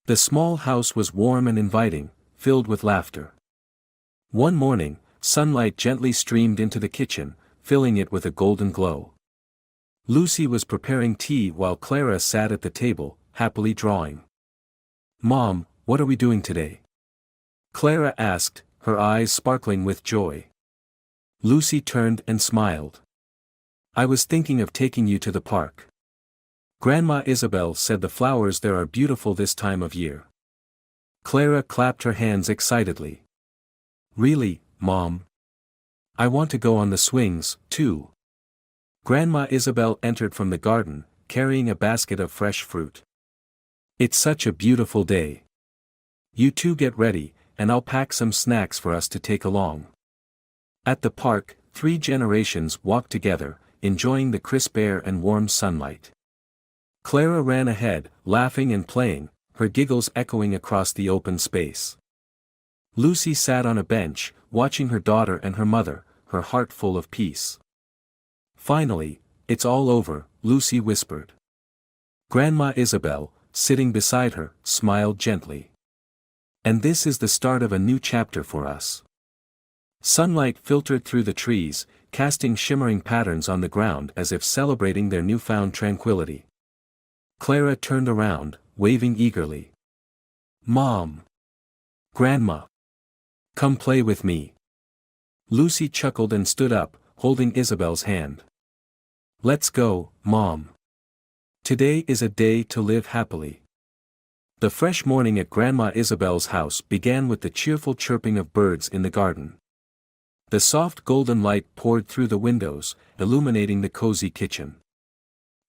The small house was warm and inviting, filled with laughter. One morning, sunlight gently streamed into the kitchen, filling it with a golden glow. Lucy was preparing tea while Clara sat at the table, happily drawing. "Mom, what are we doing today?" Clara asked, her eyes sparkling with joy. Lucy turned and smiled. "I was thinking of taking you to the park. Grandma Isabel said the flowers there are beautiful this time of year." Clara clapped her hands excitedly. "Really, Mom? I want to go on the swings, too." Grandma Isabel entered from the garden, carrying a basket of fresh fruit. "It's such a beautiful day. You two get ready, and I'll pack some snacks for us to take along." At the park, 3 generations walked together, enjoying the crisp air and warm sunlight. Clara ran ahead, laughing and playing, her giggles echoing across the open space. Lucy sat on a bench, watching her daughter and her mother, her heart full of peace. "Finally, it's all over," Lucy whispered. Grandma Isabel, sitting beside her, smiled gently. "And this is the start of a new chapter for us." Sunlight filtered through the trees, casting shimmering patterns on the ground as if celebrating their newfound tranquility. Clara turned around, waving eagerly. "Mom! Grandma! Come play with me." Lucy chuckled and stood up, holding Isabel's hand. "Let's go, Mom. Today is a day to live happily." The fresh morning at Grandma Isabel's house began with the cheerful chirping of birds in the garden. The soft golden light poured through the windows, illuminating the cozy kitchen.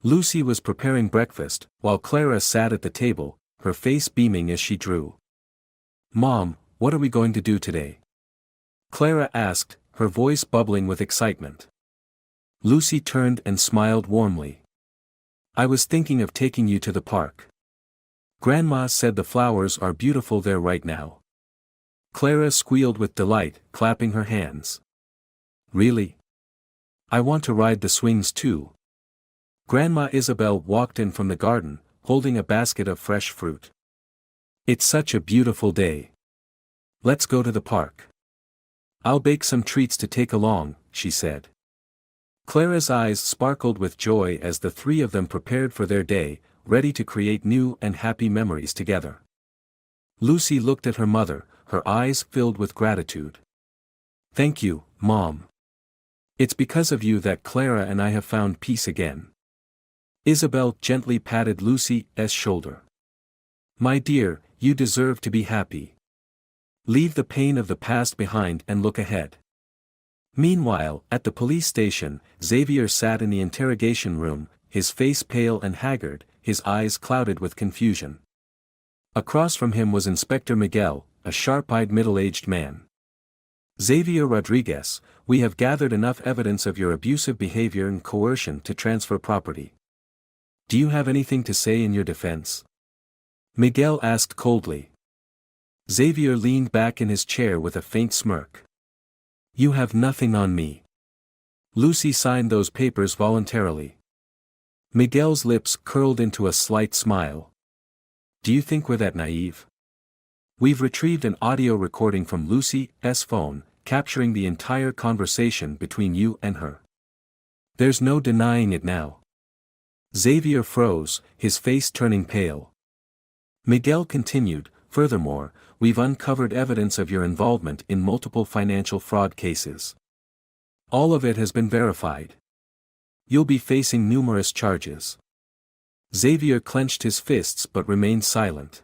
Lucy was preparing breakfast, while Clara sat at the table, her face beaming as she drew. "Mom, what are we going to do today?" Clara asked, her voice bubbling with excitement. Lucy turned and smiled warmly. "I was thinking of taking you to the park. Grandma said the flowers are beautiful there right now." Clara squealed with delight, clapping her hands. "Really? I want to ride the swings too." Grandma Isabel walked in from the garden, holding a basket of fresh fruit. "It's such a beautiful day. Let's go to the park. I'll bake some treats to take along," she said. Clara's eyes sparkled with joy as the 3 of them prepared for their day, ready to create new and happy memories together. Lucy looked at her mother, her eyes filled with gratitude. "Thank you, Mom. It's because of you that Clara and I have found peace again." Isabel gently patted Lucy's shoulder. "My dear, you deserve to be happy. Leave the pain of the past behind and look ahead." Meanwhile, at the police station, Xavier sat in the interrogation room, his face pale and haggard, his eyes clouded with confusion. Across from him was Inspector Miguel, a sharp-eyed middle-aged man. "Xavier Rodriguez, we have gathered enough evidence of your abusive behavior and coercion to transfer property. Do you have anything to say in your defense?" Miguel asked coldly. Xavier leaned back in his chair with a faint smirk. "You have nothing on me. Lucy signed those papers voluntarily." Miguel's lips curled into a slight smile. "Do you think we're that naive? We've retrieved an audio recording from Lucy's phone, capturing the entire conversation between you and her. There's no denying it now." Xavier froze, his face turning pale. Miguel continued, "Furthermore, we've uncovered evidence of your involvement in multiple financial fraud cases. All of it has been verified. You'll be facing numerous charges." Xavier clenched his fists but remained silent.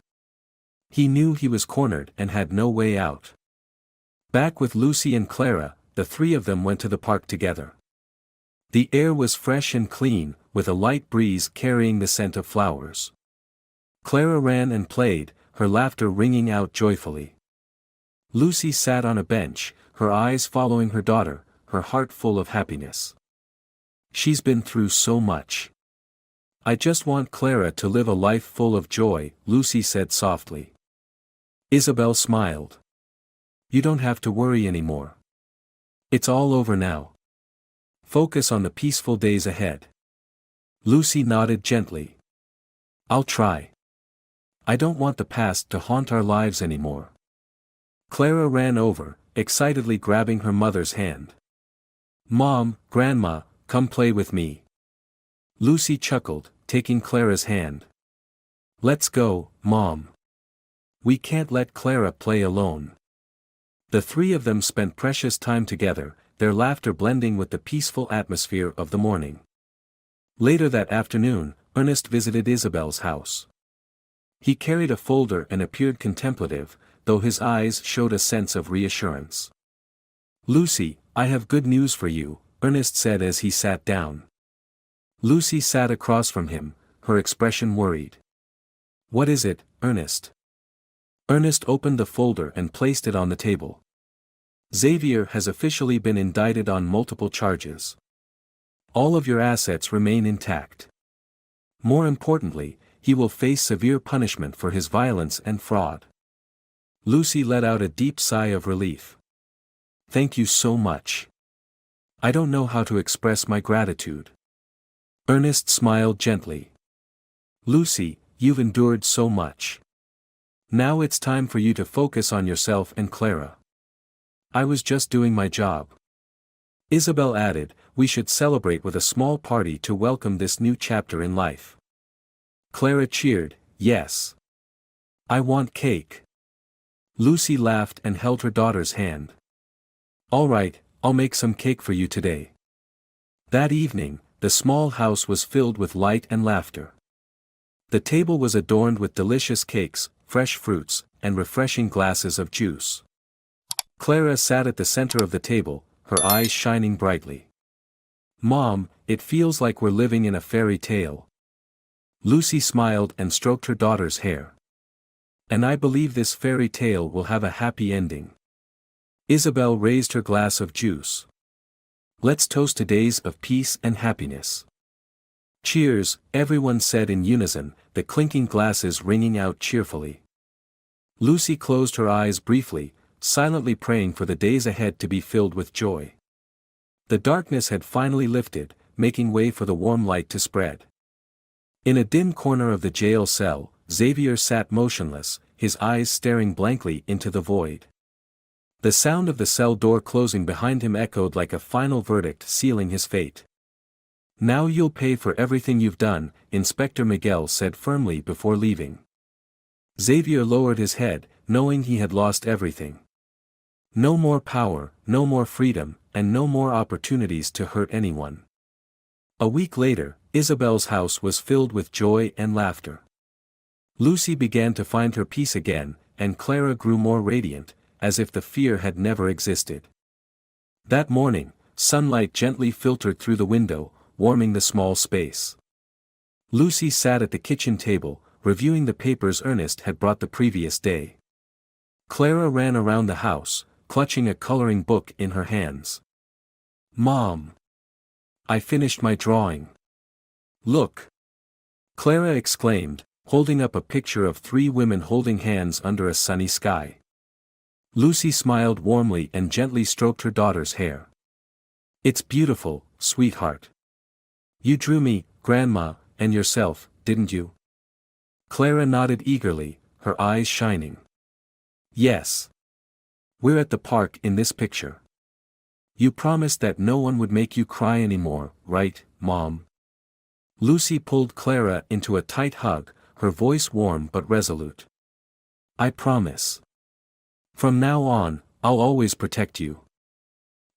He knew he was cornered and had no way out. Back with Lucy and Clara, the 3 of them went to the park together. The air was fresh and clean, with a light breeze carrying the scent of flowers. Clara ran and played, her laughter ringing out joyfully. Lucy sat on a bench, her eyes following her daughter, her heart full of happiness. "She's been through so much. I just want Clara to live a life full of joy," Lucy said softly. Isabel smiled. "You don't have to worry anymore. It's all over now. Focus on the peaceful days ahead." Lucy nodded gently. "I'll try. I don't want the past to haunt our lives anymore. Clara ran over, excitedly grabbing her mother's hand. Mom, Grandma, come play with me. Lucy chuckled, taking Clara's hand. Let's go, Mom. We can't let Clara play alone. The three of them spent precious time together, their laughter blending with the peaceful atmosphere of the morning. Later that afternoon, Ernest visited Isabel's house. He carried a folder and appeared contemplative, though his eyes showed a sense of reassurance. Lucy, I have good news for you, Ernest said as he sat down. Lucy sat across from him, her expression worried. What is it, Ernest? Ernest opened the folder and placed it on the table. Xavier has officially been indicted on multiple charges. All of your assets remain intact. More importantly, he will face severe punishment for his violence and fraud. Lucy let out a deep sigh of relief. Thank you so much. I don't know how to express my gratitude. Ernest smiled gently. Lucy, you've endured so much. Now it's time for you to focus on yourself and Clara. I was just doing my job. Isabel added, we should celebrate with a small party to welcome this new chapter in life. Clara cheered, yes. I want cake. Lucy laughed and held her daughter's hand. All right, I'll make some cake for you today. That evening, the small house was filled with light and laughter. The table was adorned with delicious cakes, fresh fruits, and refreshing glasses of juice. Clara sat at the center of the table, her eyes shining brightly. Mom, it feels like we're living in a fairy tale. Lucy smiled and stroked her daughter's hair. And I believe this fairy tale will have a happy ending. Isabel raised her glass of juice. Let's toast to days of peace and happiness. Cheers, everyone said in unison, the clinking glasses ringing out cheerfully. Lucy closed her eyes briefly, silently praying for the days ahead to be filled with joy. The darkness had finally lifted, making way for the warm light to spread. In a dim corner of the jail cell, Xavier sat motionless, his eyes staring blankly into the void. The sound of the cell door closing behind him echoed like a final verdict sealing his fate. Now you'll pay for everything you've done, Inspector Miguel said firmly before leaving. Xavier lowered his head, knowing he had lost everything. No more power, no more freedom, and no more opportunities to hurt anyone. A week later, Isabel's house was filled with joy and laughter. Lucy began to find her peace again, and Clara grew more radiant, as if the fear had never existed. That morning, sunlight gently filtered through the window, warming the small space. Lucy sat at the kitchen table, reviewing the papers Ernest had brought the previous day. Clara ran around the house, clutching a coloring book in her hands. Mom! I finished my drawing. Look! Clara exclaimed, holding up a picture of three women holding hands under a sunny sky. Lucy smiled warmly and gently stroked her daughter's hair. It's beautiful, sweetheart. You drew me, Grandma, and yourself, didn't you? Clara nodded eagerly, her eyes shining. Yes. We're at the park in this picture. You promised that no one would make you cry anymore, right, Mom? Lucy pulled Clara into a tight hug, her voice warm but resolute. I promise. From now on, I'll always protect you.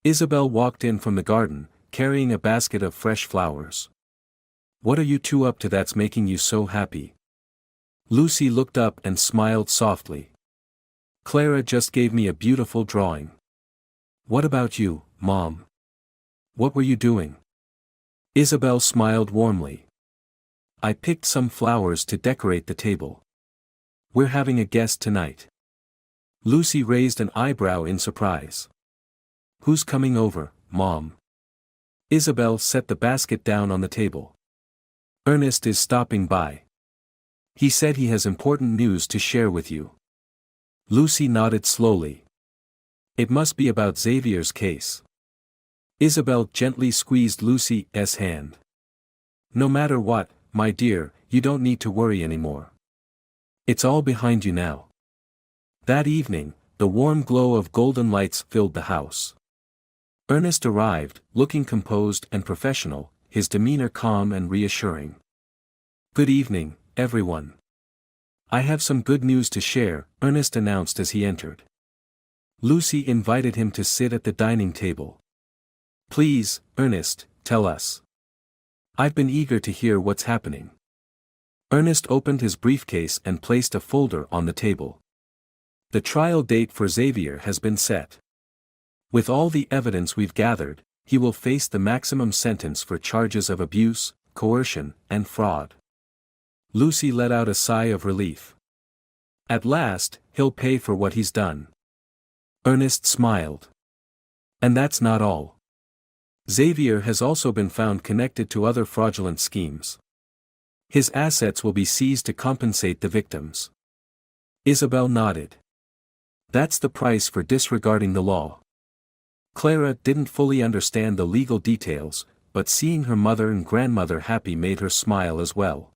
Isabel walked in from the garden, carrying a basket of fresh flowers. What are you two up to that's making you so happy? Lucy looked up and smiled softly. Clara just gave me a beautiful drawing. What about you, Mom? What were you doing? Isabel smiled warmly. I picked some flowers to decorate the table. We're having a guest tonight. Lucy raised an eyebrow in surprise. Who's coming over, Mom? Isabel set the basket down on the table. Ernest is stopping by. He said he has important news to share with you. Lucy nodded slowly. It must be about Xavier's case. Isabel gently squeezed Lucy's hand. No matter what, my dear, you don't need to worry anymore. It's all behind you now. That evening, the warm glow of golden lights filled the house. Ernest arrived, looking composed and professional, his demeanor calm and reassuring. "Good evening, everyone. I have some good news to share," Ernest announced as he entered. Lucy invited him to sit at the dining table. "Please, Ernest, tell us. I've been eager to hear what's happening." Ernest opened his briefcase and placed a folder on the table. "The trial date for Xavier has been set. With all the evidence we've gathered, he will face the maximum sentence for charges of abuse, coercion, and fraud." Lucy let out a sigh of relief. "At last, he'll pay for what he's done." Ernest smiled. "And that's not all. Xavier has also been found connected to other fraudulent schemes. His assets will be seized to compensate the victims." Isabel nodded. "That's the price for disregarding the law." Clara didn't fully understand the legal details, but seeing her mother and grandmother happy made her smile as well.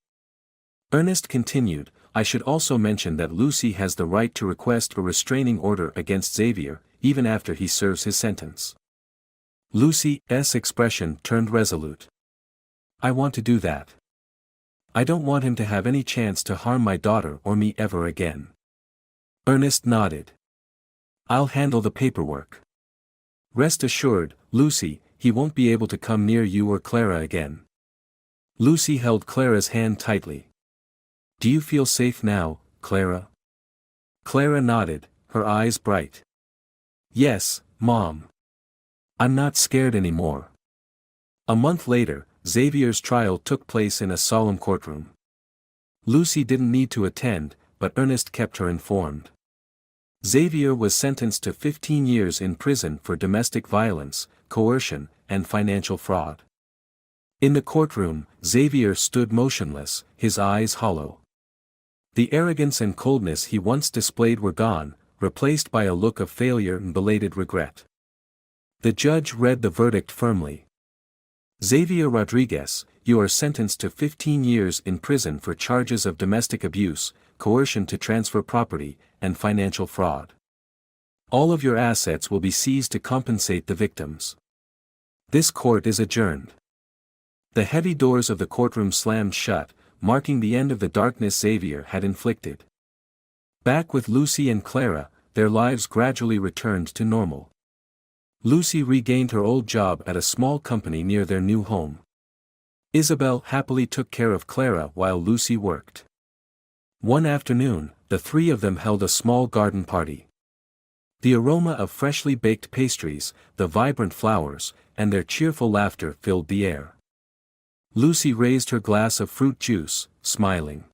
Ernest continued, "I should also mention that Lucy has the right to request a restraining order against Xavier, even after he serves his sentence." Lucy's expression turned resolute. "I want to do that. I don't want him to have any chance to harm my daughter or me ever again." Ernest nodded. "I'll handle the paperwork. Rest assured, Lucy, he won't be able to come near you or Clara again." Lucy held Clara's hand tightly. "Do you feel safe now, Clara?" Clara nodded, her eyes bright. "Yes, Mom. I'm not scared anymore." A month later, Xavier's trial took place in a solemn courtroom. Lucy didn't need to attend, but Ernest kept her informed. Xavier was sentenced to 15 years in prison for domestic violence, coercion, and financial fraud. In the courtroom, Xavier stood motionless, his eyes hollow. The arrogance and coldness he once displayed were gone, replaced by a look of failure and belated regret. The judge read the verdict firmly. "Xavier Rodriguez, you are sentenced to 15 years in prison for charges of domestic abuse, coercion to transfer property, and financial fraud. All of your assets will be seized to compensate the victims." This court is adjourned. The heavy doors of the courtroom slammed shut, marking the end of the darkness Xavier had inflicted. Back with Lucy and Clara, their lives gradually returned to normal. Lucy regained her old job at a small company near their new home. Isabel happily took care of Clara while Lucy worked. One afternoon, the three of them held a small garden party. The aroma of freshly baked pastries, the vibrant flowers, and their cheerful laughter filled the air. Lucy raised her glass of fruit juice, smiling.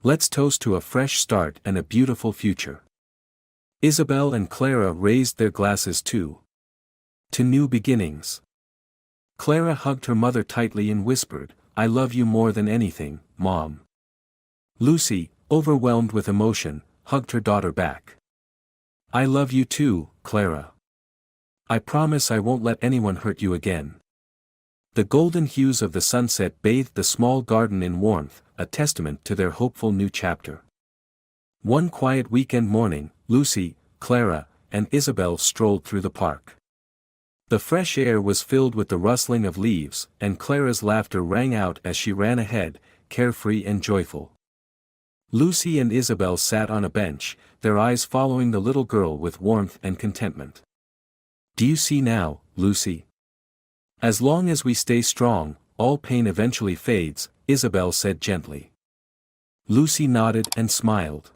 "Let's toast to a fresh start and a beautiful future." Isabel and Clara raised their glasses too. "To new beginnings." Clara hugged her mother tightly and whispered, "I love you more than anything, Mom." Lucy, overwhelmed with emotion, hugged her daughter back. "I love you too, Clara. I promise I won't let anyone hurt you again." The golden hues of the sunset bathed the small garden in warmth, a testament to their hopeful new chapter. One quiet weekend morning, Lucy, Clara, and Isabel strolled through the park. The fresh air was filled with the rustling of leaves, and Clara's laughter rang out as she ran ahead, carefree and joyful. Lucy and Isabel sat on a bench, their eyes following the little girl with warmth and contentment. "Do you see now, Lucy? As long as we stay strong, all pain eventually fades," Isabel said gently. Lucy nodded and smiled.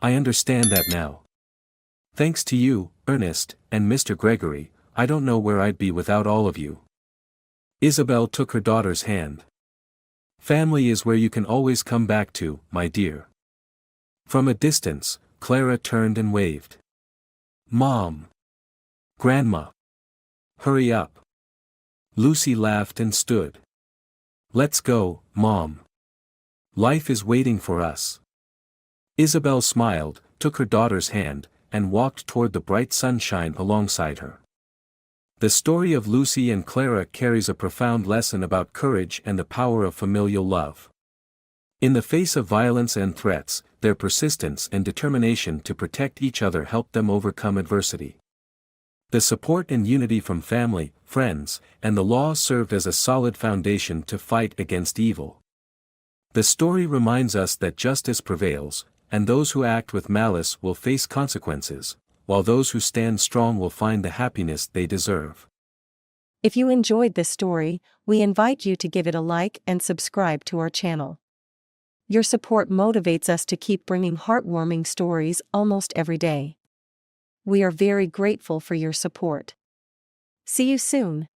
"I understand that now. Thanks to you, Ernest, and Mr. Gregory, I don't know where I'd be without all of you." Isabel took her daughter's hand. "Family is where you can always come back to, my dear." From a distance, Clara turned and waved. "Mom! Grandma! Hurry up!" Lucy laughed and stood. "Let's go, Mom. Life is waiting for us." Isabel smiled, took her daughter's hand, and walked toward the bright sunshine alongside her. The story of Lucy and Clara carries a profound lesson about courage and the power of familial love. In the face of violence and threats, their persistence and determination to protect each other helped them overcome adversity. The support and unity from family, friends, and the law served as a solid foundation to fight against evil. The story reminds us that justice prevails, and those who act with malice will face consequences, while those who stand strong will find the happiness they deserve. If you enjoyed this story, we invite you to give it a like and subscribe to our channel. Your support motivates us to keep bringing heartwarming stories almost every day. We are very grateful for your support. See you soon.